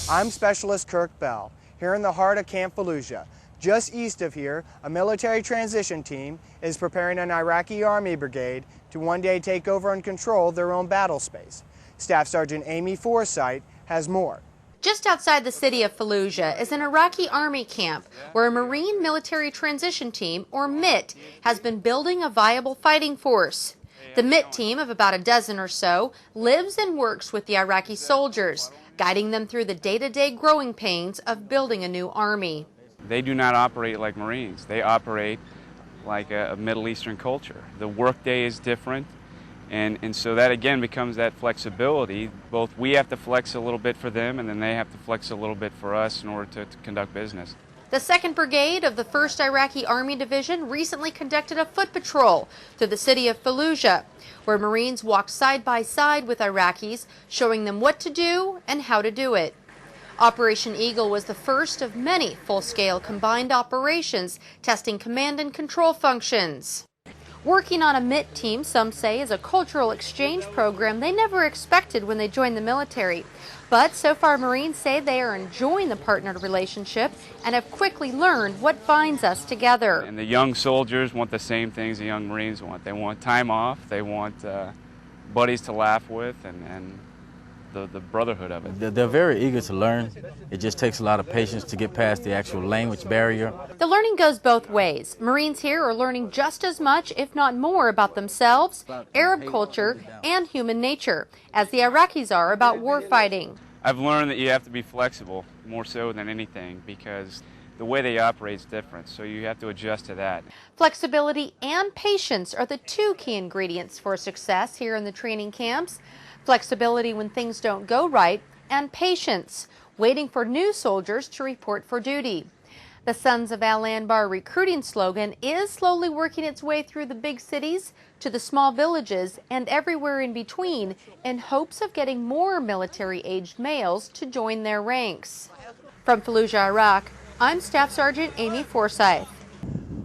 I'm Specialist Kirk Bell, here in the heart of Camp Fallujah. Just east of here, a military transition team is preparing an Iraqi Army brigade to one day take over and control their own battle space. Staff Sergeant Amy Forsyth has more. Just outside the city of Fallujah is an Iraqi Army camp where a Marine Military Transition Team, or MIT, has been building a viable fighting force. The MIT team of about a dozen or so lives and works with the Iraqi soldiers, guiding them through the day-to-day growing pains of building a new army. They do not operate like Marines. They operate like a Middle Eastern culture. The workday is different, and so that again becomes that flexibility. Both we have to flex a little bit for them, and then they have to flex a little bit for us in order to conduct business. The 2nd Brigade of the 1st Iraqi Army Division recently conducted a foot patrol through the city of Fallujah, where Marines walked side by side with Iraqis, showing them what to do and how to do it. Operation Eagle was the first of many full-scale combined operations testing command and control functions. Working on a MIT team, some say, is a cultural exchange program they never expected when they joined the military. But so far, Marines say they are enjoying the partnered relationship and have quickly learned what binds us together. And the young soldiers want the same things the young Marines want. They want time off, they want buddies to laugh with, and the brotherhood of it. They're very eager to learn. It just takes a lot of patience to get past the actual language barrier. The learning goes both ways. Marines here are learning just as much, if not more, about themselves, Arab culture, and human nature, as the Iraqis are about warfighting. I've learned that you have to be flexible, more so than anything, because the way they operate is different, so you have to adjust to that. Flexibility and patience are the two key ingredients for success here in the training camps. Flexibility when things don't go right, and patience, waiting for new soldiers to report for duty. The Sons of Al Anbar recruiting slogan is slowly working its way through the big cities to the small villages and everywhere in between in hopes of getting more military-aged males to join their ranks. From Fallujah, Iraq, I'm Staff Sergeant Amy Forsyth.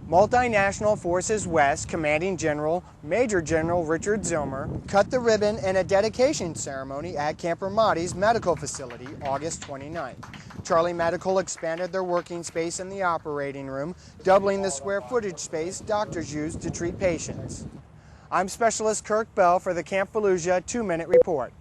Multinational Forces West Commanding General Major General Richard Zilmer cut the ribbon in a dedication ceremony at Camp Ramadi's medical facility August 29th. Charlie Medical expanded their working space in the operating room, doubling the square footage space doctors use to treat patients. I'm Specialist Kirk Bell for the Camp Fallujah 2-Minute Report.